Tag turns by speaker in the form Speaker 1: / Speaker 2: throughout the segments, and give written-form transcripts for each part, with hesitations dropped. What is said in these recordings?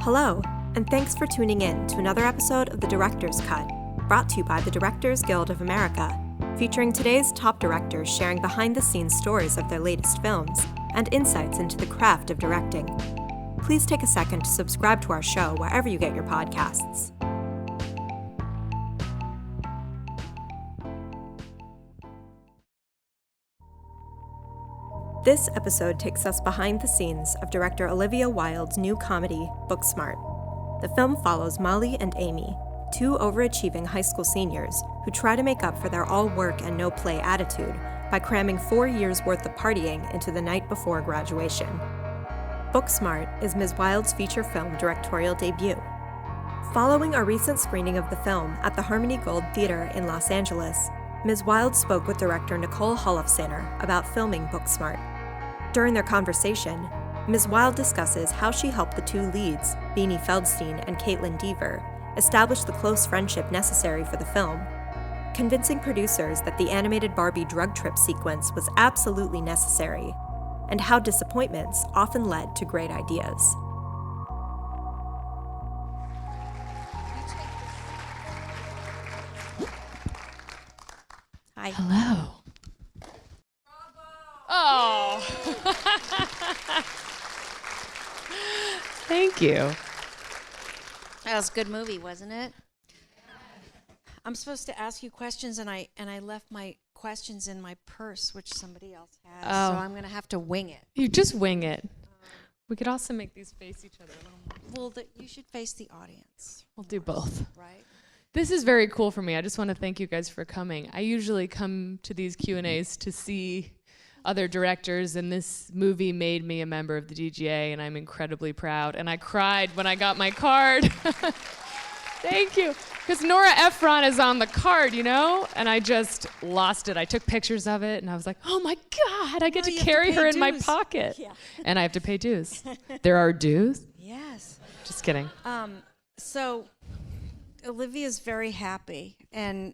Speaker 1: Hello, and thanks for tuning in to another episode of The Director's Cut, brought to you by the Directors Guild of America, featuring today's top directors sharing behind-the-scenes stories of their latest films and insights into the craft of directing. Please take a second to subscribe to our show wherever you get your podcasts. This episode takes us behind the scenes of director Olivia Wilde's new comedy, Booksmart. The film follows Molly and Amy, two overachieving high school seniors who try to make up for their all-work and no-play attitude by cramming 4 years' worth of partying into the night before graduation. Booksmart is Ms. Wilde's feature film directorial debut. Following a recent screening of the film at the Harmony Gold Theater in Los Angeles, Ms. Wilde spoke with director Nicole Holofcener about filming Booksmart. During their conversation, Ms. Wilde discusses how she helped the two leads, Beanie Feldstein and Caitlin Dever, establish the close friendship necessary for the film, convincing producers that the animated Barbie drug trip sequence was absolutely necessary, and how disappointments often led to great ideas.
Speaker 2: Hi.
Speaker 3: Hello. Oh. Thank you.
Speaker 2: That was a good movie, wasn't it? I'm supposed to ask you questions, and I left my questions in my purse, which somebody else has. So I'm going to have to wing it.
Speaker 3: You just wing it. We could also make these face each other a little more.
Speaker 2: Well, you should face the audience.
Speaker 3: We'll do both.
Speaker 2: Right?
Speaker 3: This is very cool for me. I just want to thank you guys for coming. I usually come to these Q&As to see other directors, and this movie made me a member of the DGA, and I'm incredibly proud. And I cried when I got my card. Thank you. Because Nora Ephron is on the card, you know? And I just lost it. I took pictures of it, and I was like, oh my God, I get to carry her in my pocket. Yeah. And I have to pay dues. There are dues?
Speaker 2: Yes.
Speaker 3: Just kidding.
Speaker 2: So Olivia's very happy and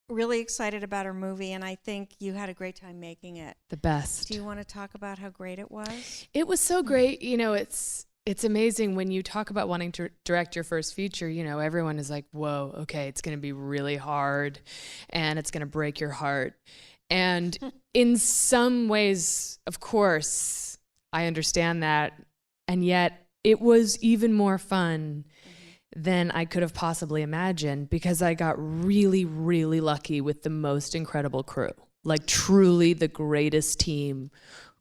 Speaker 2: really excited about her movie, and I think you had a great time making it.
Speaker 3: The best.
Speaker 2: Do you want to talk about how great it was?
Speaker 3: It was so great. You know, it's amazing when you talk about wanting to direct your first feature. You know, everyone is like, whoa, okay, it's going to be really hard and it's going to break your heart. And in some ways, of course, I understand that. And yet it was even more fun than I could have possibly imagined, because I got really, really lucky with the most incredible crew, like truly the greatest team,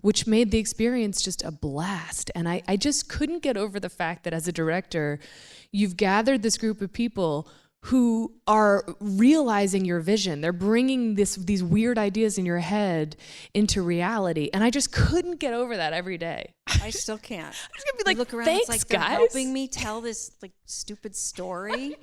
Speaker 3: which made the experience just a blast. And I just couldn't get over the fact that as a director, you've gathered this group of people who are realizing your vision. They're bringing these weird ideas in your head into reality. And I just couldn't get over that every day.
Speaker 2: I still can't.
Speaker 3: I'm just gonna be like,
Speaker 2: look around,
Speaker 3: thanks,
Speaker 2: it's like they're
Speaker 3: guys.
Speaker 2: helping me tell this like stupid story.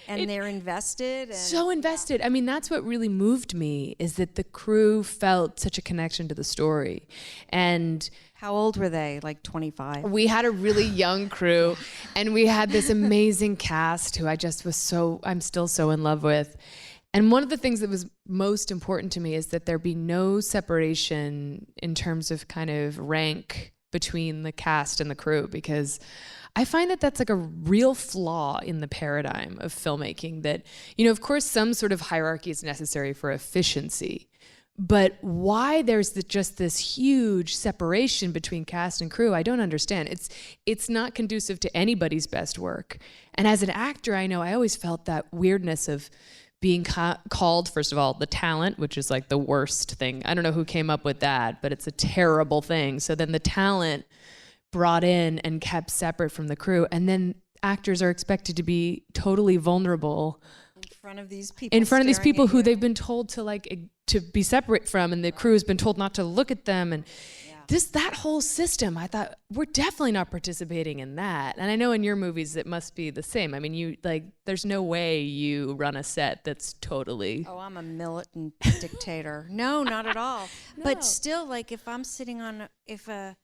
Speaker 2: And they're invested. And
Speaker 3: so invested. I mean, that's what really moved me, is that the crew felt such a connection to the story. And
Speaker 2: how old were they? Like 25?
Speaker 3: We had a really young crew, and we had this amazing cast who I'm still so in love with. And one of the things that was most important to me is that there be no separation in terms of kind of rank between the cast and the crew, because I find that that's like a real flaw in the paradigm of filmmaking. That, you know, of course, some sort of hierarchy is necessary for efficiency, but why there's just this huge separation between cast and crew, I don't understand. It's not conducive to anybody's best work. And as an actor, I know I always felt that weirdness of being called, first of all, the talent, which is like the worst thing. I don't know who came up with that, but it's a terrible thing. So then the talent brought in and kept separate from the crew, and then actors are expected to be totally vulnerable
Speaker 2: in front of these people,
Speaker 3: who they've been told to be separate from, and the crew has been told not to look at them. And that whole system, I thought, we're definitely not participating in that. And I know in your movies it must be the same. I mean, there's no way you run a set that's totally...
Speaker 2: Oh, I'm a militant dictator. No, not at all. No. But still, like, if I'm sitting on, if a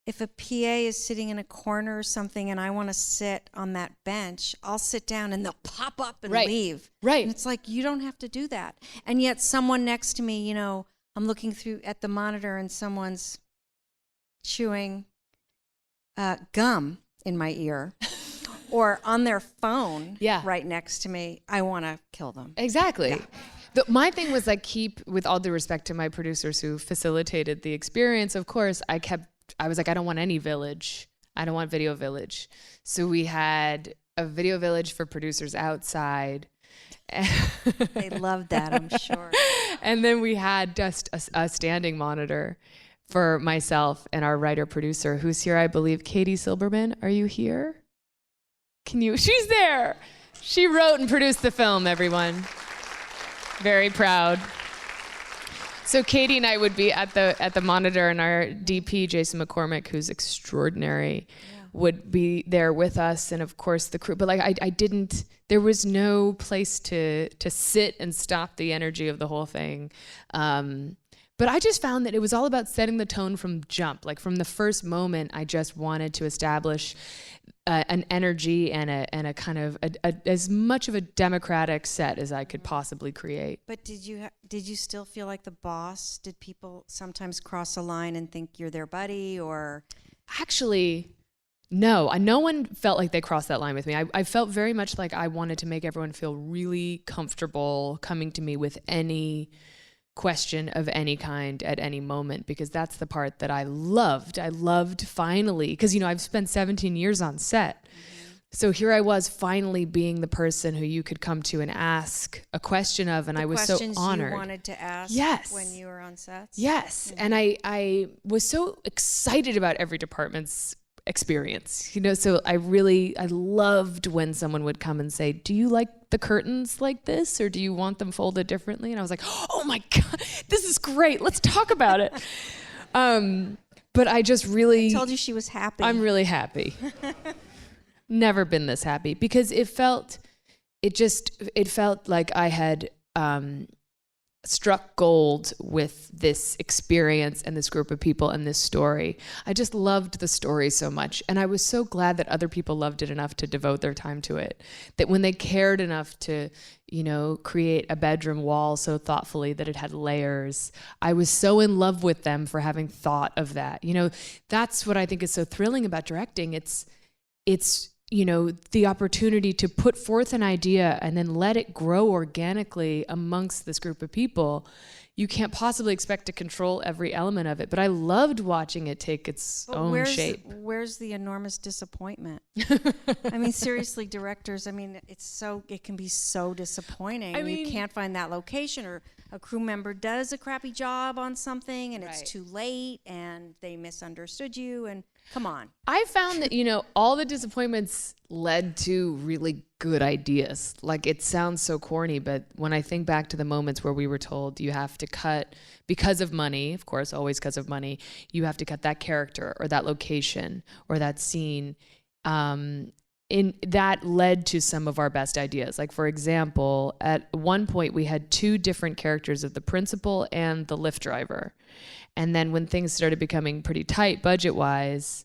Speaker 2: PA is sitting in a corner or something and I want to sit on that bench, I'll sit down and they'll pop up and leave.
Speaker 3: Right.
Speaker 2: And it's like, you don't have to do that. And yet someone next to me, you know, I'm looking through at the monitor and someone's chewing gum in my ear. or on their phone
Speaker 3: Yeah.
Speaker 2: right next to me, I want to kill them.
Speaker 3: Exactly.
Speaker 2: Yeah.
Speaker 3: My thing was like, with all due respect to my producers who facilitated the experience, of course, I was like, I don't want any village. I don't want video village. So we had a video village for producers outside.
Speaker 2: They loved that, I'm sure.
Speaker 3: And then we had just a standing monitor for myself and our writer-producer, who's here, I believe. Katie Silberman, are you here? She's there. She wrote and produced the film, everyone. Very proud. So Katie and I would be at the monitor, and our DP, Jason McCormick, who's extraordinary, would be there with us, and of course the crew. But like there was no place to sit and stop the energy of the whole thing. But I just found that it was all about setting the tone from jump. Like from the first moment, I just wanted to establish an energy and a kind of as much of a democratic set as I could possibly create.
Speaker 2: But did you still feel like the boss? Did people sometimes cross a line and think you're their buddy, or?
Speaker 3: Actually, no. No one felt like they crossed that line with me. I felt very much like I wanted to make everyone feel really comfortable coming to me with any question of any kind at any moment, because that's the part that I loved. I loved finally, because I've spent 17 years on set. So here I was finally being the person who you could come to and ask a question of, and I was so honored.
Speaker 2: Questions you wanted to ask when you were on sets?
Speaker 3: Yes. And I was so excited about every department's experience, so I loved when someone would come and say, do you like the curtains like this, or do you want them folded differently? And I was like, oh my God, this is great. Let's talk about it. But I
Speaker 2: told you she was happy.
Speaker 3: I'm really happy. Never been this happy, because it felt like I had struck gold with this experience and this group of people and this story. I just loved the story so much. And I was so glad that other people loved it enough to devote their time to it. That when they cared enough to, create a bedroom wall so thoughtfully that it had layers, I was so in love with them for having thought of that. That's what I think is so thrilling about directing. It's the opportunity to put forth an idea and then let it grow organically amongst this group of people. You can't possibly expect to control every element of it, but I loved watching it take its own shape.
Speaker 2: Where's the enormous disappointment? I mean, seriously, directors, it can be so disappointing. You can't find that location, or a crew member does a crappy job on something and it's too late and they misunderstood you, and come on.
Speaker 3: I found that, all the disappointments led to really good ideas. Like, it sounds so corny, but when I think back to the moments where we were told you have to cut, because of money, of course, always because of money, you have to cut that character or that location or that scene, that led to some of our best ideas. Like, for example, at one point we had two different characters of the principal and the Lyft driver. And then when things started becoming pretty tight budget-wise,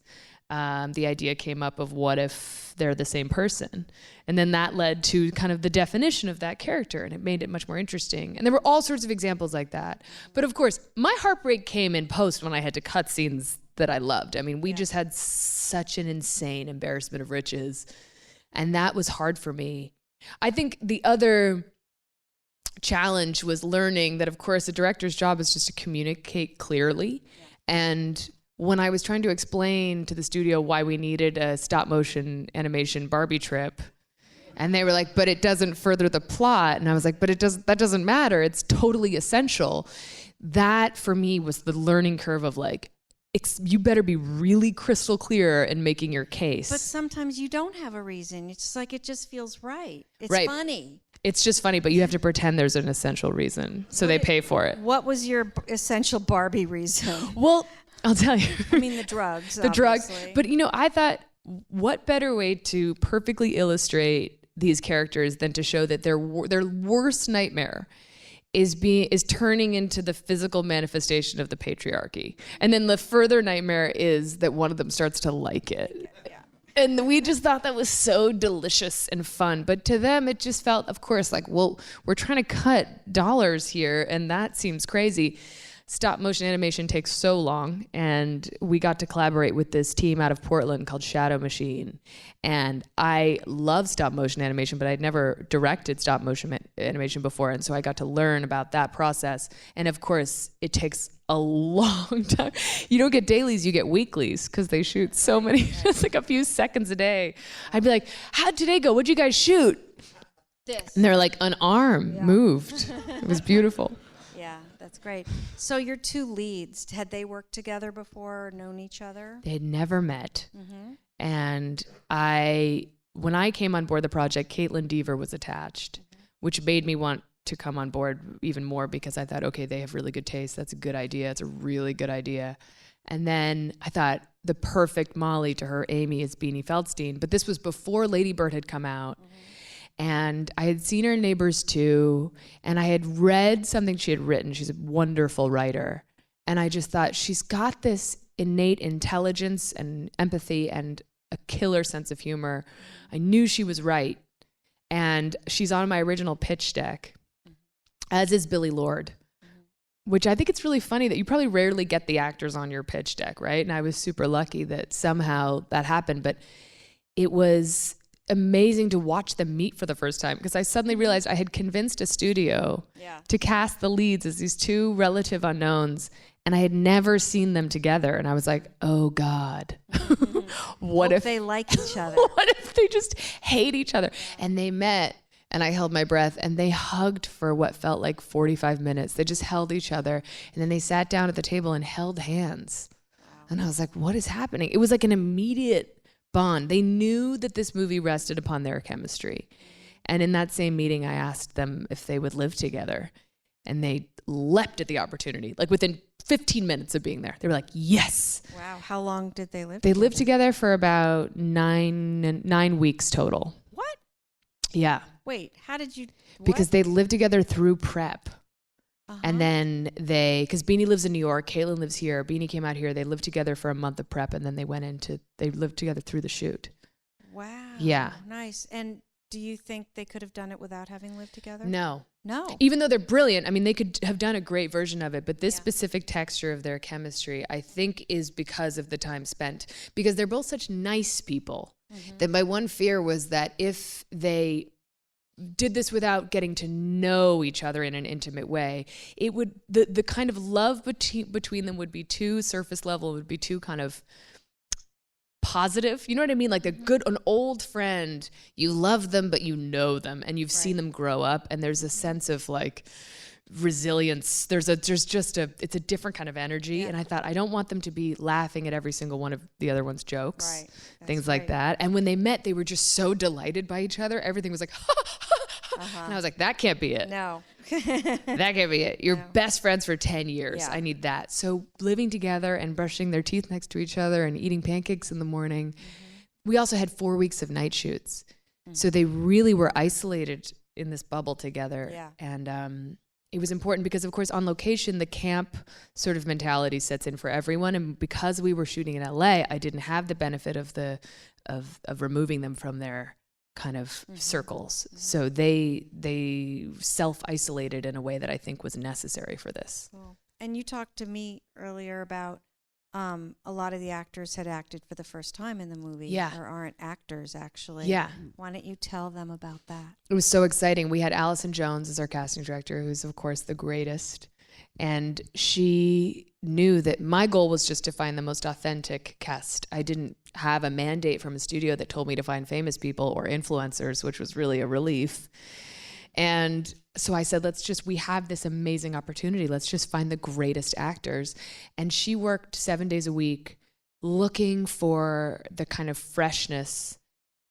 Speaker 3: the idea came up of what if they're the same person? And then that led to kind of the definition of that character, and it made it much more interesting. And there were all sorts of examples like that. But of course, my heartbreak came in post when I had to cut scenes that I loved. We just had such an insane embarrassment of riches, and that was hard for me. I think the other challenge was learning that, of course, a director's job is just to communicate clearly. And when I was trying to explain to the studio why we needed a stop motion animation Barbie trip, and they were like, but it doesn't further the plot. And I was like, but that doesn't matter. It's totally essential. That for me was the learning curve of like, you better be really crystal clear in making your case.
Speaker 2: But sometimes you don't have a reason. It's just like, it just feels right. It's funny.
Speaker 3: It's just funny, but you have to pretend there's an essential reason, so they pay for it.
Speaker 2: What was your essential Barbie reason?
Speaker 3: Well, I'll tell you.
Speaker 2: The drugs.
Speaker 3: The drugs. But I thought, what better way to perfectly illustrate these characters than to show that their worst nightmare is turning into the physical manifestation of the patriarchy. And then the further nightmare is that one of them starts to like it. Yeah. And we just thought that was so delicious and fun. But to them, it just felt, of course, like, well, we're trying to cut dollars here, and that seems crazy. stop motion animation takes so long, and we got to collaborate with this team out of Portland called Shadow Machine. And I love stop motion animation, but I'd never directed stop motion animation before. And so I got to learn about that process. And of course, it takes a long time. You don't get dailies, you get weeklies, because they shoot so many, just like a few seconds a day. I'd be like, how'd today go? What'd you guys shoot?
Speaker 2: This.
Speaker 3: And they're like, an arm moved. It was beautiful.
Speaker 2: Yeah, that's great. So your two leads, had they worked together before or known each other?
Speaker 3: They had never met. And when I came on board the project, Caitlin Deaver was attached, which made me want to come on board even more, because I thought, okay, they have really good taste. That's a good idea. It's a really good idea. And then I thought the perfect Molly to her Amy is Beanie Feldstein. But this was before Lady Bird had come out. And I had seen her in Neighbors 2, and I had read something she had written. She's a wonderful writer. And I just thought, she's got this innate intelligence and empathy and a killer sense of humor. I knew she was right. And she's on my original pitch deck, as is Billy Lord, which I think it's really funny that you probably rarely get the actors on your pitch deck, right? And I was super lucky that somehow that happened. But it was amazing to watch them meet for the first time, because I suddenly realized I had convinced a studio to cast the leads as these two relative unknowns, and I had never seen them together. And I was like, oh God, what if
Speaker 2: they like each other?
Speaker 3: What if they just hate each other? And they met, and I held my breath, and they hugged for what felt like 45 minutes. They just held each other, and then they sat down at the table and held hands. And I was like, what is happening? It was like an immediate bond. They knew that this movie rested upon their chemistry. And in that same meeting, I asked them if they would live together. And they leapt at the opportunity. Like within 15 minutes of being there, they were like, yes.
Speaker 2: Wow. How long did they live
Speaker 3: They lived together for about 9 weeks total.
Speaker 2: What?
Speaker 3: Yeah.
Speaker 2: Wait, how did you?
Speaker 3: Because they lived together through prep. And then because Beanie lives in New York, Caitlin lives here. Beanie came out here. They lived together for a month of prep, and then they lived together through the shoot.
Speaker 2: Wow.
Speaker 3: Yeah.
Speaker 2: Nice. And do you think they could have done it without having lived together?
Speaker 3: No.
Speaker 2: No.
Speaker 3: Even though they're brilliant, I mean, they could have done a great version of it, but this specific texture of their chemistry, I think, is because of the time spent. Because they're both such nice people that my one fear was that if they did this without getting to know each other in an intimate way, it would the kind of love between them would be too surface level, would be too kind of positive. You know what I mean? Like an old friend, you love them, but you know them, and you've seen them grow up, and there's a sense of like resilience. It's a different kind of energy. And I thought, I don't want them to be laughing at every single one of the other one's jokes, things like that. And when they met, they were just so delighted by each other. Everything was like, and I was like, that can't be it.
Speaker 2: No.
Speaker 3: That can't be it. You're best friends for 10 years.
Speaker 2: Yeah.
Speaker 3: I need that. So living together and brushing their teeth next to each other and eating pancakes in the morning. We also had 4 weeks of night shoots. So they really were isolated in this bubble together.
Speaker 2: Yeah.
Speaker 3: And it was important because, of course, on location, the camp sort of mentality sets in for everyone. And because we were shooting in LA, I didn't have the benefit of removing them from their kind of circles. So they self-isolated in a way that I think was necessary for this.
Speaker 2: Cool. And you talked to me earlier about a lot of the actors had acted for the first time in the movie, or aren't actors actually.
Speaker 3: Yeah.
Speaker 2: Why don't you tell them about that?
Speaker 3: It was so exciting. We had Allison Jones as our casting director, who's of course the greatest. And she knew that my goal was just to find the most authentic cast. I didn't have a mandate from a studio that told me to find famous people or influencers, which was really a relief. And so I said, we have this amazing opportunity. Let's just find the greatest actors. And she worked 7 days a week looking for the kind of freshness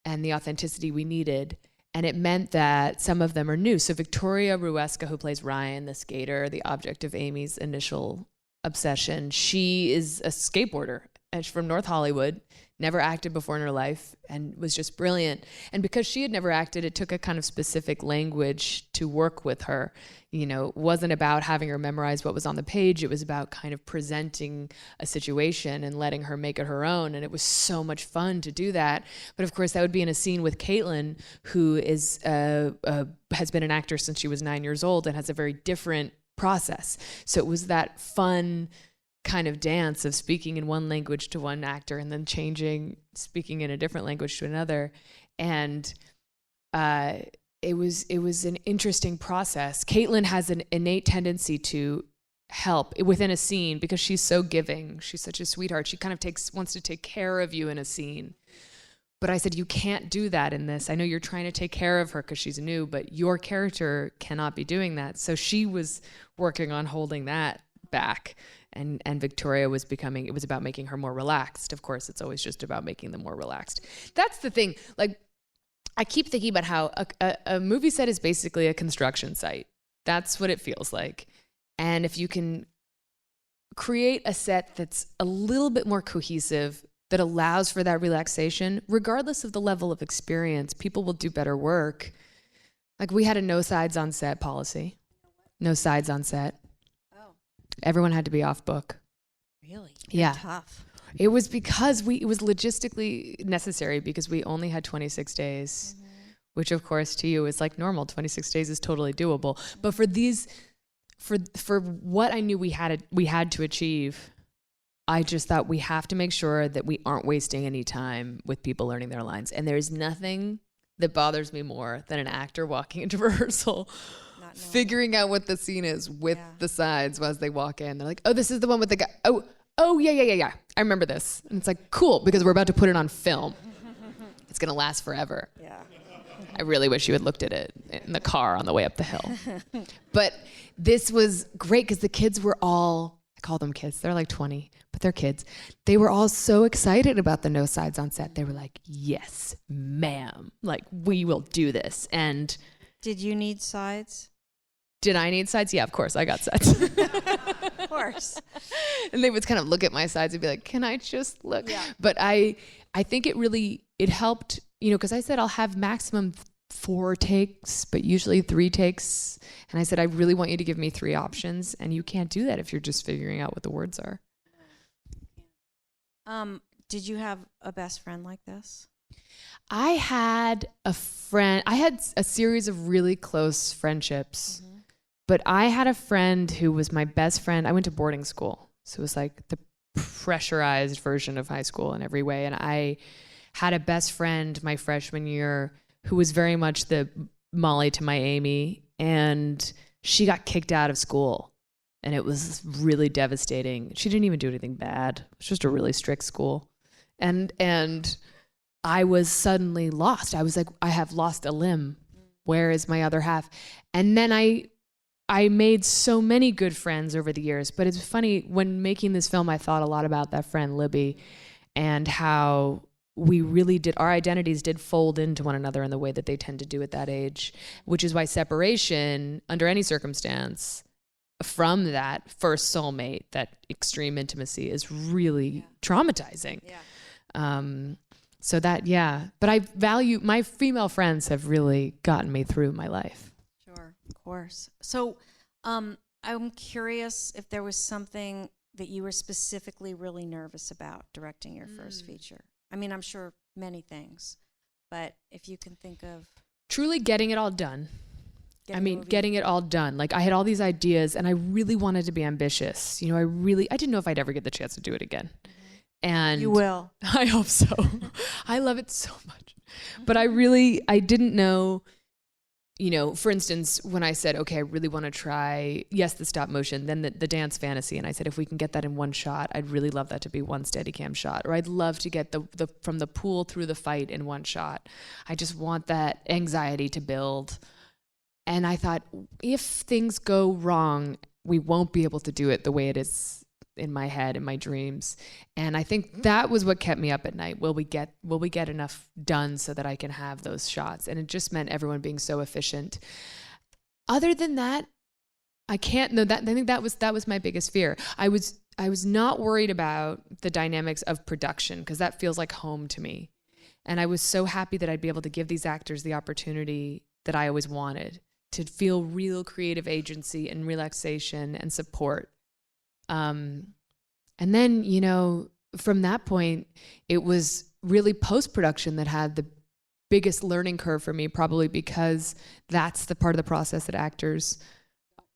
Speaker 3: and the authenticity we needed. And it meant that some of them are new. So Victoria Ruesca, who plays Ryan, the skater, the object of Amy's initial obsession, she is a skateboarder, and she's from North Hollywood, never acted before in her life, and was just brilliant. And because she had never acted, it took a kind of specific language to work with her. You know, it wasn't about having her memorize what was on the page. It was about kind of presenting a situation and letting her make it her own. And it was so much fun to do that. But of course, that would be in a scene with Caitlin, who is has been an actor since she was 9 years old and has a very different process. So it was that fun kind of dance of speaking in one language to one actor and then speaking in a different language to another. And it was an interesting process. Caitlin has an innate tendency to help within a scene because she's so giving. She's such a sweetheart. She kind of wants to take care of you in a scene. But I said, you can't do that in this. I know you're trying to take care of her because she's new, but your character cannot be doing that. So she was working on holding that back. And Victoria was it was about making her more relaxed. Of course, it's always just about making them more relaxed. That's the thing. Like, I keep thinking about how a movie set is basically a construction site. That's what it feels like. And if you can create a set that's a little bit more cohesive, that allows for that relaxation, regardless of the level of experience, people will do better work. Like, we had a no sides on set policy. No sides on set.
Speaker 2: Oh.
Speaker 3: Everyone had to be off book.
Speaker 2: Really?
Speaker 3: Yeah.
Speaker 2: Tough.
Speaker 3: It was because it was logistically necessary because we only had 26 days, which of course to you is like normal. 26 days is totally doable. But for what I knew we had to achieve, I just thought we have to make sure that we aren't wasting any time with people learning their lines. And there's nothing that bothers me more than an actor walking into rehearsal, figuring out what the scene is with the sides as they walk in. They're like, oh, this is the one with the guy. Oh, yeah. I remember this. And it's like, cool, because we're about to put it on film. It's going to last forever.
Speaker 2: Yeah.
Speaker 3: I really wish you had looked at it in the car on the way up the hill. But this was great because the kids were all, I call them kids, they're like 20, but they're kids. They were all so excited about the no sides on set. They were like, yes, ma'am. Like, we will do this. And
Speaker 2: did you need sides?
Speaker 3: Did I need sides? Yeah, of course, I got sides.
Speaker 2: Of course.
Speaker 3: And they would kind of look at my sides and be like, can I just look?
Speaker 2: Yeah.
Speaker 3: But I think it helped, because I said I'll have maximum 4 takes, but usually 3 takes. And I said, I really want you to give me 3 options. And you can't do that if you're just figuring out what the words are.
Speaker 2: Did you have a best friend like this?
Speaker 3: I had a series of really close friendships. But I had a friend who was my best friend. I went to boarding school. So it was like the pressurized version of high school in every way. And I had a best friend my freshman year who was very much the Molly to my Amy. And she got kicked out of school. And it was really devastating. She didn't even do anything bad. It was just a really strict school. And I was suddenly lost. I was like, I have lost a limb. Where is my other half? And then I made so many good friends over the years, but it's funny, when making this film, I thought a lot about that friend, Libby, and how we really our identities did fold into one another in the way that they tend to do at that age, which is why separation, under any circumstance, from that first soulmate, that extreme intimacy, is really traumatizing. Yeah. So that, but I value, my female friends have really gotten me through my life.
Speaker 2: Sure, of course. So I'm curious if there was something that you were specifically really nervous about directing your first feature. I mean, I'm sure many things, but if you can think of...
Speaker 3: Truly getting it all done. Getting it all done. Like, I had all these ideas and I really wanted to be ambitious. I didn't know if I'd ever get the chance to do it again. And
Speaker 2: you will.
Speaker 3: I hope so. I love it so much. But I didn't know, for instance, when I said, okay, I really want to try, the stop motion, then the dance fantasy. And I said, if we can get that in one shot, I'd really love that to be one Steadicam shot. Or I'd love to get the from the pool through the fight in one shot. I just want that anxiety to build. And I thought, if things go wrong, we won't be able to do it the way it is in my head, in my dreams. And I think that was what kept me up at night. Will we get enough done so that I can have those shots? And it just meant everyone being so efficient. Other than that, I think that was my biggest fear. I was not worried about the dynamics of production, because that feels like home to me. And I was so happy that I'd be able to give these actors the opportunity that I always wanted, to feel real creative agency and relaxation and support. And then, from that point, it was really post-production that had the biggest learning curve for me, probably because that's the part of the process that actors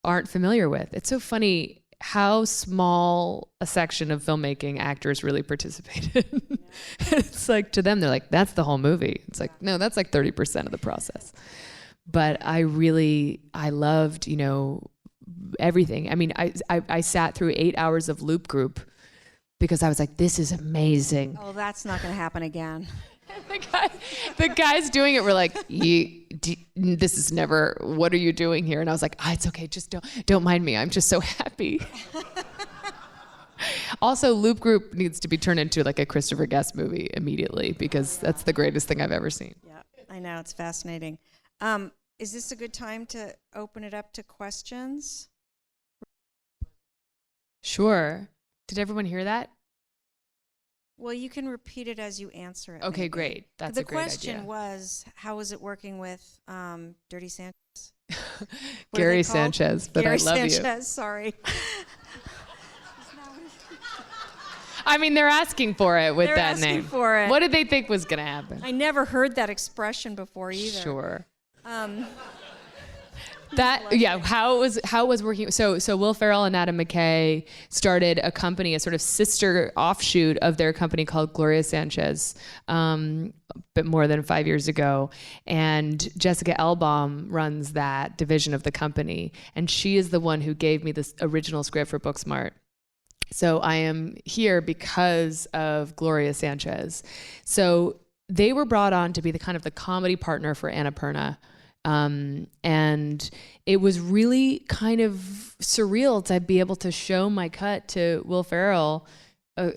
Speaker 3: aren't familiar with. It's so funny how small a section of filmmaking actors really participate in. It's like, to them, they're like, that's the whole movie. It's like, no, that's like 30% of the process. But I loved, everything. I mean, I sat through 8 hours of Loop Group because I was like, this is amazing.
Speaker 2: Oh, that's not going to happen again.
Speaker 3: The guys doing it were like, this is never, what are you doing here? And I was like, it's okay, just don't mind me. I'm just so happy. Also, Loop Group needs to be turned into like a Christopher Guest movie immediately because that's the greatest thing I've ever seen.
Speaker 2: Yeah, I know, it's fascinating. Is this a good time to open it up to questions?
Speaker 3: Sure. Did everyone hear that?
Speaker 2: Well, you can repeat it as you answer it.
Speaker 3: Okay,
Speaker 2: maybe.
Speaker 3: Great. That's a great idea.
Speaker 2: The question was, how was it working with Dirty Sanchez?
Speaker 3: Gary Sanchez, but
Speaker 2: Gary
Speaker 3: I love
Speaker 2: Sanchez,
Speaker 3: you.
Speaker 2: Sorry.
Speaker 3: I mean, they're asking for it with that name.
Speaker 2: They're asking for it.
Speaker 3: What did they think was going to happen?
Speaker 2: I never heard that expression before either.
Speaker 3: Sure. How it was working. So Will Ferrell and Adam McKay started a company, a sort of sister offshoot of their company called Gloria Sanchez, but more than 5 years ago. And Jessica Elbaum runs that division of the company, and she is the one who gave me this original script for Booksmart. So I am here because of Gloria Sanchez. So they were brought on to be the kind of the comedy partner for Annapurna. And it was really kind of surreal to be able to show my cut to Will Ferrell,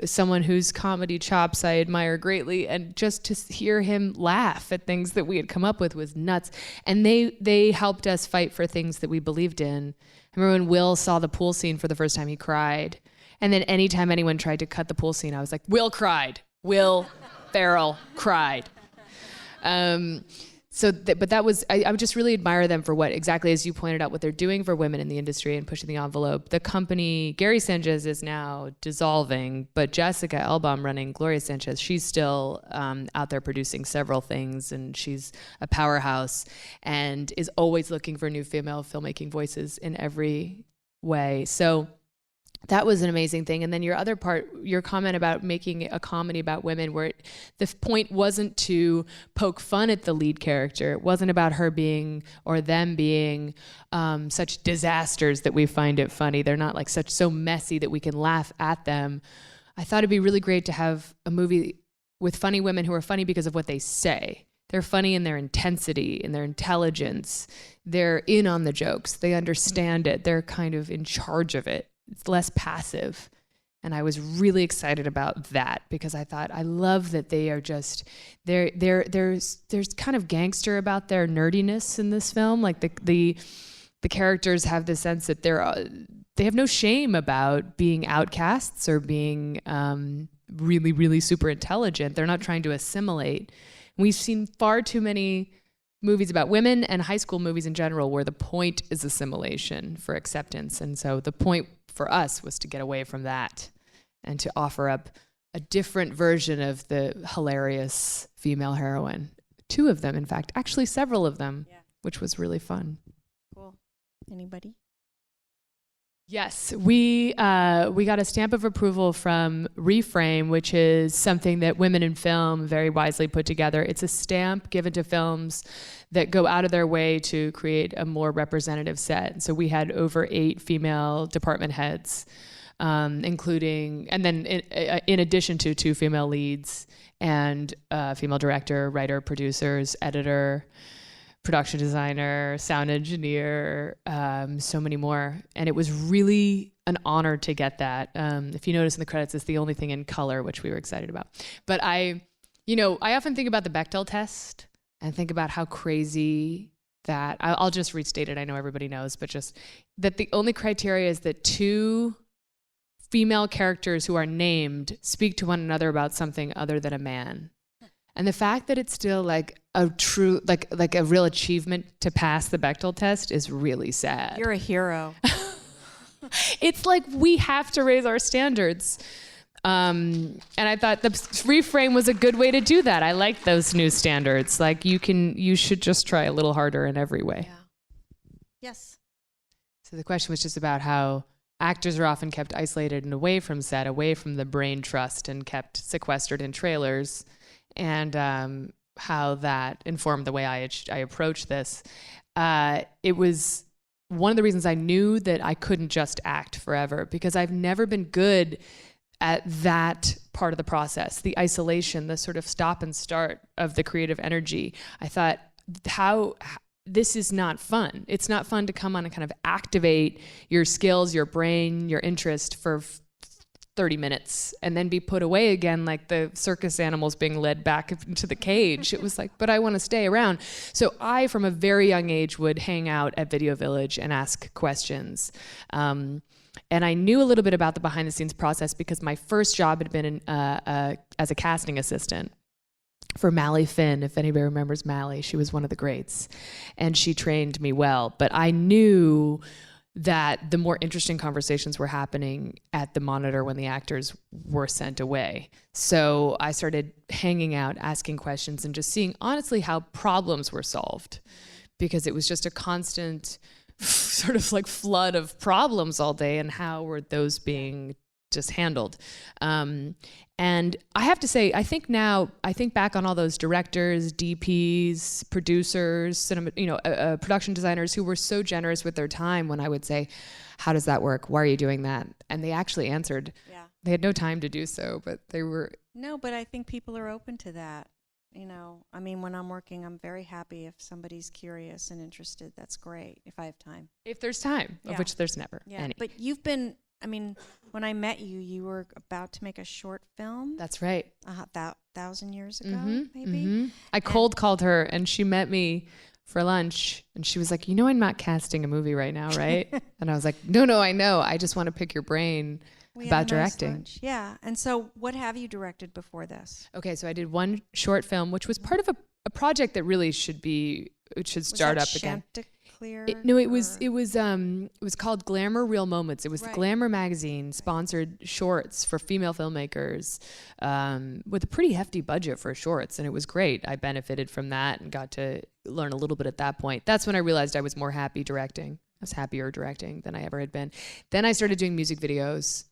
Speaker 3: someone whose comedy chops I admire greatly, and just to hear him laugh at things that we had come up with was nuts. And they helped us fight for things that we believed in. I remember when Will saw the pool scene for the first time, he cried. And then anytime anyone tried to cut the pool scene, I was like, Will cried. Will Ferrell cried. But that was, I would just really admire them for what exactly, as you pointed out, what they're doing for women in the industry and pushing the envelope. The company, Gary Sanchez is now dissolving, but Jessica Elbaum running Gloria Sanchez, she's still out there producing several things, and she's a powerhouse and is always looking for new female filmmaking voices in every way. So that was an amazing thing. And then your other part, your comment about making a comedy about women, where the point wasn't to poke fun at the lead character. It wasn't about her being or them being such disasters that we find it funny. They're not like so messy that we can laugh at them. I thought it'd be really great to have a movie with funny women who are funny because of what they say. They're funny in their intensity, in their intelligence. They're in on the jokes. They understand it. They're kind of in charge of it. It's less passive. And I was really excited about that because I thought, I love that they are just, there's kind of gangster about their nerdiness in this film. Like the characters have the sense that they have no shame about being outcasts or being really, really super intelligent. They're not trying to assimilate. We've seen far too many movies about women and high school movies in general where the point is assimilation for acceptance. And so the point for us was to get away from that and to offer up a different version of the hilarious female heroine. 2 of them, in fact, actually several of them, which was really fun.
Speaker 2: Cool. Anybody?
Speaker 3: Yes, we got a stamp of approval from Reframe, which is something that Women in Film very wisely put together. It's a stamp given to films that go out of their way to create a more representative set. So we had over 8 female department heads, including, and then in addition to 2 female leads and female director, writer, producers, editor, production designer, sound engineer, so many more. And it was really an honor to get that. If you notice in the credits, it's the only thing in color, which we were excited about. But I often think about the Bechdel test and think about how crazy that, I'll just restate it, I know everybody knows, but just that the only criteria is that 2 female characters who are named speak to one another about something other than a man. And the fact that it's still like a true, like a real achievement to pass the Bechdel test is really sad.
Speaker 2: You're a hero.
Speaker 3: It's like we have to raise our standards. And I thought the Reframe was a good way to do that. I like those new standards. Like you should just try a little harder in every way.
Speaker 2: Yeah. Yes.
Speaker 3: So the question was just about how actors are often kept isolated and away from set, away from the brain trust, and kept sequestered in trailers, and how that informed the way I approach this. It was one of the reasons I knew that I couldn't just act forever, because I've never been good at that part of the process, the isolation, the sort of stop and start of the creative energy. I thought, this is not fun. It's not fun to come on and kind of activate your skills, your brain, your interest for 30 minutes and then be put away again like the circus animals being led back into the cage. It was like, but I want to stay around. So I, from a very young age, would hang out at Video Village and ask questions. And I knew a little bit about the behind the scenes process because my first job had been as a casting assistant for Mally Finn. If anybody remembers Mally, she was one of the greats, and she trained me well. But I knew that the more interesting conversations were happening at the monitor when the actors were sent away. So I started hanging out, asking questions, and just seeing honestly how problems were solved, because it was just a constant sort of like flood of problems all day, and how were those being just handled. And I have to say, I think back on all those directors, DPs, producers, production designers who were so generous with their time when I would say, how does that work? Why are you doing that? And they actually answered. Yeah. They had no time to do so, but they were.
Speaker 2: No, but I think people are open to that. I mean, when I'm working, I'm very happy if somebody's curious and interested. That's great, if I have time.
Speaker 3: If there's time, of which there's never any.
Speaker 2: But when I met you, you were about to make a short film.
Speaker 3: That's right.
Speaker 2: 1,000 years ago, maybe.
Speaker 3: Mm-hmm. I cold called her, and she met me for lunch, and she was like, I'm not casting a movie right now, right? And I was like, no, I know. I just want to pick your brain about directing.
Speaker 2: Yeah. And so what have you directed before this?
Speaker 3: Okay, so I did one short film, which was part of a project that really should start up again. It was called Glamour Real Moments. It was the Glamour magazine sponsored shorts for female filmmakers with a pretty hefty budget for shorts, and it was great. I benefited from that and got to learn a little bit at that point. That's when I realized I was more happy directing. I was happier directing than I ever had been. Then I started doing music videos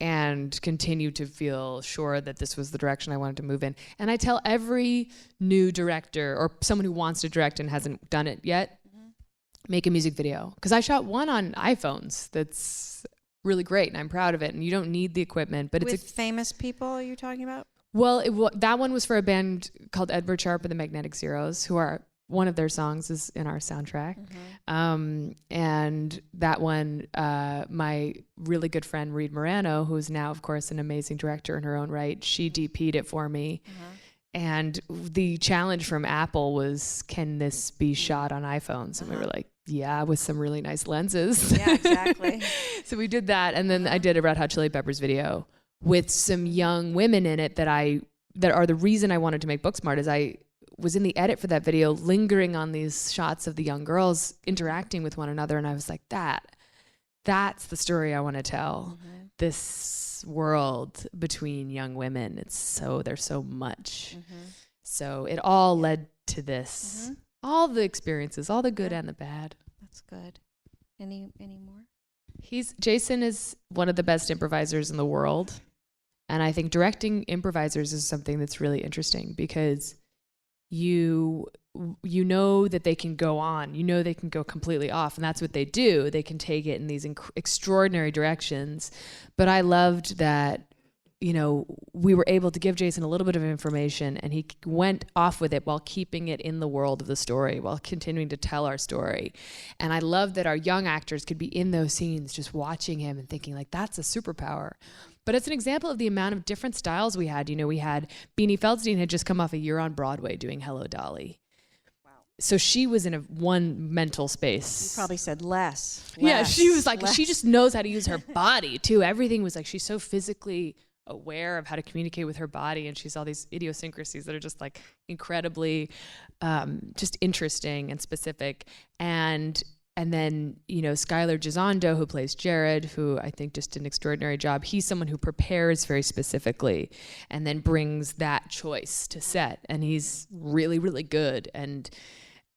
Speaker 3: and continued to feel sure that this was the direction I wanted to move in. And I tell every new director or someone who wants to direct and hasn't done it yet, make a music video. Because I shot one on iPhones that's really great, and I'm proud of it. And you don't need the equipment, but
Speaker 2: with famous people are you talking about?
Speaker 3: Well, that one was for a band called Edward Sharpe and the Magnetic Zeros, who are one of their songs is in our soundtrack. And that one, my really good friend Reed Morano, who's now, of course, an amazing director in her own right, she DP'd it for me. And the challenge from Apple was, can this be shot on iPhones? And we were like, yeah, with some really nice lenses.
Speaker 2: Yeah, exactly.
Speaker 3: So we did that. And then I did a Red Hot Chili Peppers video with some young women in it that are the reason I wanted to make Booksmart. Is I was in the edit for that video, lingering on these shots of the young girls interacting with one another. And I was like, that's the story I want to tell. This world between young women. There's so much. So it all led to this. All the experiences, all the good and the bad.
Speaker 2: That's good. Any more?
Speaker 3: Jason is one of the best improvisers in the world. And I think directing improvisers is something that's really interesting, because you know that they can go on, they can go completely off, and that's what they do. They can take it in these extraordinary directions. But I loved that, we were able to give Jason a little bit of information, and he went off with it while keeping it in the world of the story, while continuing to tell our story. And I love that our young actors could be in those scenes just watching him and thinking like, that's a superpower. But it's an example of the amount of different styles we had. We had Beanie Feldstein had just come off a year on Broadway doing Hello, Dolly. Wow. So she was in one mental space.
Speaker 2: You probably said less.
Speaker 3: Yeah, she was like, she just knows how to use her body too. Everything was like, she's so physically aware of how to communicate with her body, and she's all these idiosyncrasies that are just like incredibly just interesting and specific. And then, Skylar Gisondo, who plays Jared, who I think just did an extraordinary job. He's someone who prepares very specifically and then brings that choice to set. And he's really, really good. And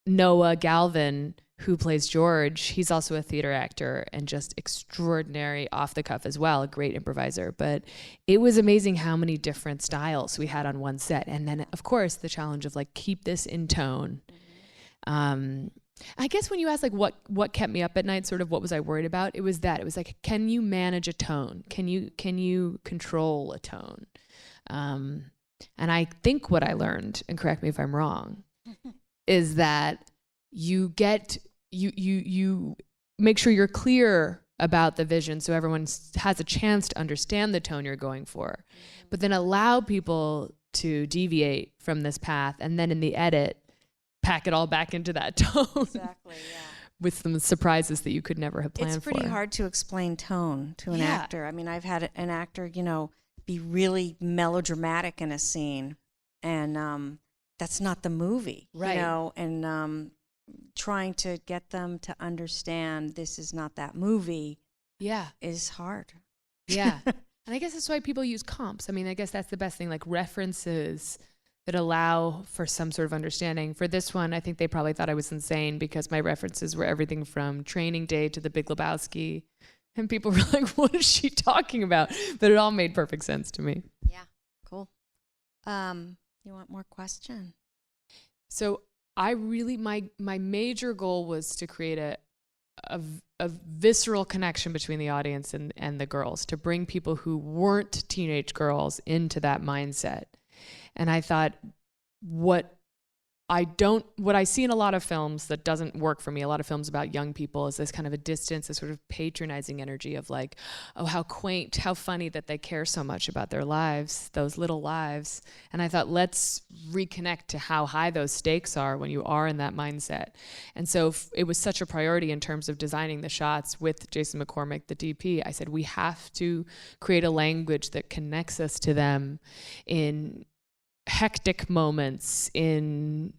Speaker 3: Noah Galvin, who plays George, he's also a theater actor and just extraordinary off the cuff as well, a great improviser. But it was amazing how many different styles we had on one set. And then, of course, the challenge of like, keep this in tone. I guess when you ask like what kept me up at night, sort of what was I worried about? It was like, can you manage a tone? Can you control a tone? And I think what I learned, and correct me if I'm wrong, is that you make sure you're clear about the vision so everyone has a chance to understand the tone you're going for, but then allow people to deviate from this path, and then in the edit, pack it all back into that tone.
Speaker 2: Exactly, yeah.
Speaker 3: With some surprises that you could never have planned for.
Speaker 2: It's pretty hard to explain tone to an actor. I mean, I've had an actor, be really melodramatic in a scene, and that's not the movie,
Speaker 3: right?
Speaker 2: And trying to get them to understand this is not that movie, is hard.
Speaker 3: Yeah, and I guess that's why people use comps. I mean, I guess that's the best thing, like references that allow for some sort of understanding. For this one, I think they probably thought I was insane because my references were everything from Training Day to The Big Lebowski. And people were like, what is she talking about? But it all made perfect sense to me.
Speaker 2: Yeah, cool. You want more question?
Speaker 3: So I really, my major goal was to create a visceral connection between the audience and the girls, to bring people who weren't teenage girls into that mindset. And I thought, what I see in a lot of films that doesn't work for me, a lot of films about young people, is this kind of a distance, this sort of patronizing energy of like, oh, how quaint, how funny that they care so much about their lives, those little lives. And I thought, let's reconnect to how high those stakes are when you are in that mindset. And so it was such a priority in terms of designing the shots with Jason McCormick, the DP. I said, we have to create a language that connects us to them in hectic moments, in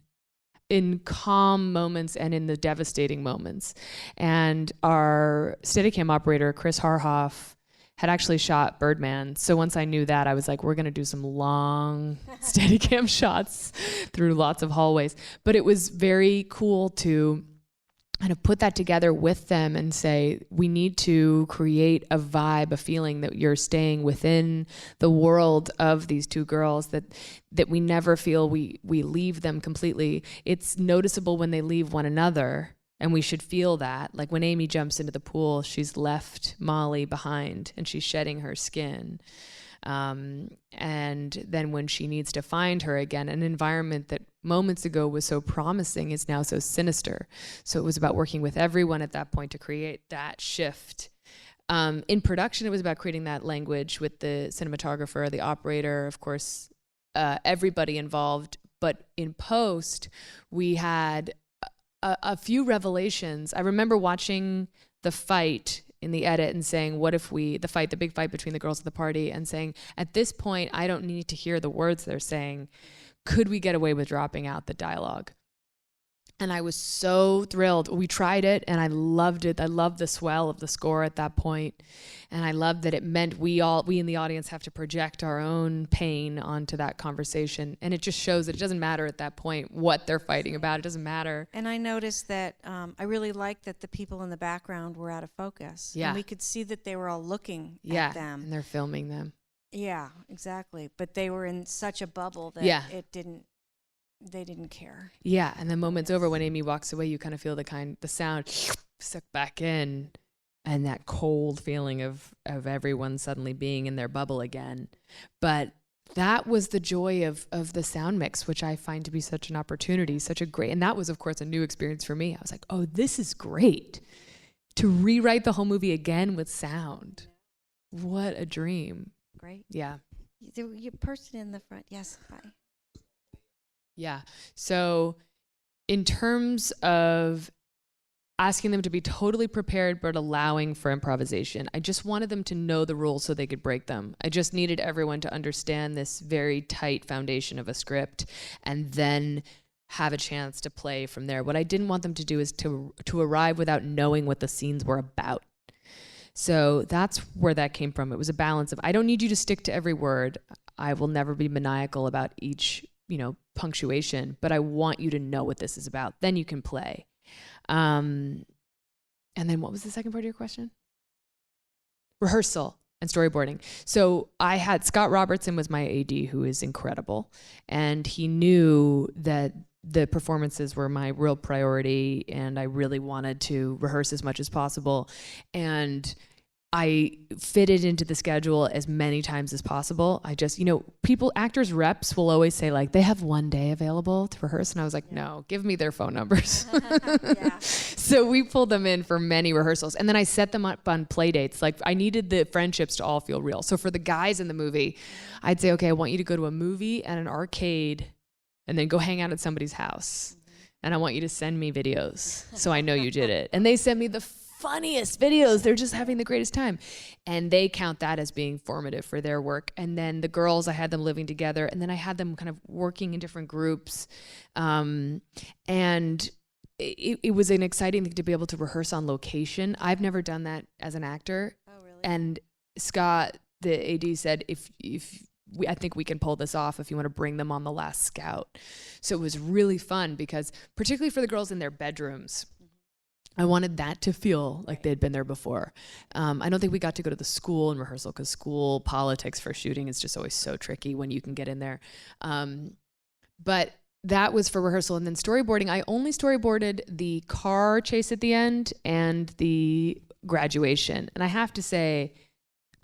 Speaker 3: calm moments, and in the devastating moments. And our Steadicam operator, Chris Harhoff, had actually shot Birdman. So once I knew that, I was like, we're going to do some long Steadicam shots through lots of hallways. But it was very cool to kind of put that together with them and say, we need to create a vibe, a feeling that you're staying within the world of these two girls, that we never feel we leave them completely. It's noticeable when they leave one another, and we should feel that. Like when Amy jumps into the pool, she's left Molly behind and she's shedding her skin. And then when she needs to find her again, an environment that moments ago was so promising is now so sinister. So it was about working with everyone at that point to create that shift. In production, it was about creating that language with the cinematographer, the operator, of course, everybody involved. But in post, we had a few revelations. I remember watching the fight in the edit and saying, what if the big fight between the girls at the party, and saying, at this point, I don't need to hear the words they're saying. Could we get away with dropping out the dialogue? And I was so thrilled. We tried it and I loved it. I loved the swell of the score at that point. And I loved that it meant we in the audience have to project our own pain onto that conversation. And it just shows that it doesn't matter at that point what they're fighting about. It doesn't matter.
Speaker 2: And I noticed that I really liked that the people in the background were out of focus.
Speaker 3: Yeah.
Speaker 2: And we could see that they were all looking
Speaker 3: yeah.
Speaker 2: at them.
Speaker 3: And they're filming them.
Speaker 2: Yeah, exactly. But they were in such a bubble that they didn't care.
Speaker 3: Yeah, and the moment's over when Amy walks away, you kind of feel the sound sucked back in, and that cold feeling of everyone suddenly being in their bubble again. But that was the joy of the sound mix, which I find to be such an opportunity, such a great, and that was, of course, a new experience for me. I was like, oh, this is great. To rewrite the whole movie again with sound. What a dream.
Speaker 2: Great.
Speaker 3: Yeah.
Speaker 2: Your person in the front. Yes, hi.
Speaker 3: Yeah. So in terms of asking them to be totally prepared but allowing for improvisation, I just wanted them to know the rules so they could break them. I just needed everyone to understand this very tight foundation of a script and then have a chance to play from there. What I didn't want them to do is to arrive without knowing what the scenes were about. So that's where that came from. It was a balance of, I don't need you to stick to every word. I will never be maniacal about each punctuation, but I want you to know what this is about. Then you can play. And then what was the second part of your question? Rehearsal and storyboarding. So I had Scott Robertson was my AD, who is incredible. And he knew that the performances were my real priority and I really wanted to rehearse as much as possible. And I fitted into the schedule as many times as possible. I just, actors reps will always say like, they have one day available to rehearse. And I was like, no, give me their phone numbers. So we pulled them in for many rehearsals. And then I set them up on play dates. Like I needed the friendships to all feel real. So for the guys in the movie, I'd say, okay, I want you to go to a movie and an arcade and then go hang out at somebody's house. And I want you to send me videos so I know you did it. And they sent me the funniest videos. They're just having the greatest time. And they count that as being formative for their work. And then the girls, I had them living together. And then I had them kind of working in different groups. And it was an exciting thing to be able to rehearse on location. I've never done that as an actor.
Speaker 2: Oh, really?
Speaker 3: And Scott, the AD, said, I think we can pull this off if you want to bring them on the last scout. So it was really fun because particularly for the girls in their bedrooms, I wanted that to feel like they'd been there before. I don't think we got to go to the school and rehearsal because school politics for shooting is just always so tricky when you can get in there. But that was for rehearsal. And then storyboarding, I only storyboarded the car chase at the end and the graduation. And I have to say,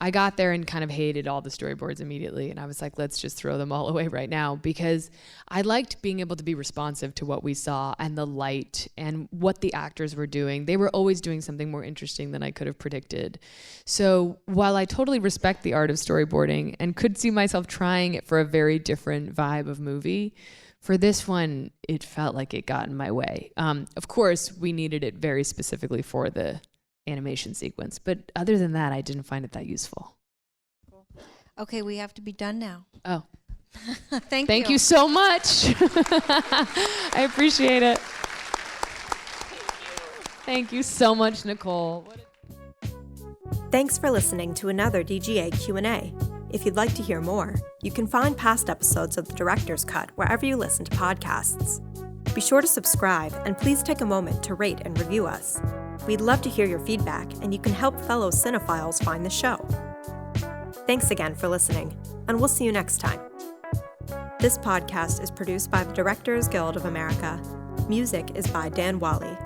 Speaker 3: I got there and kind of hated all the storyboards immediately. And I was like, let's just throw them all away right now, because I liked being able to be responsive to what we saw and the light and what the actors were doing. They were always doing something more interesting than I could have predicted. So while I totally respect the art of storyboarding and could see myself trying it for a very different vibe of movie, for this one, it felt like it got in my way. Of course, we needed it very specifically for the animation sequence, but other than that, I didn't find it that useful.
Speaker 2: Cool. Okay, we have to be done now.
Speaker 3: Oh.
Speaker 2: Thank
Speaker 3: you so much. I appreciate it. Thank you so much, Nicole.
Speaker 1: Thanks for listening to another DGA Q&A. If you'd like to hear more, you can find past episodes of The Director's Cut wherever you listen to podcasts. Be sure to subscribe, and please take a moment to rate and review us. We'd love to hear your feedback, and you can help fellow cinephiles find the show. Thanks again for listening, and we'll see you next time. This podcast is produced by the Directors Guild of America. Music is by Dan Wally.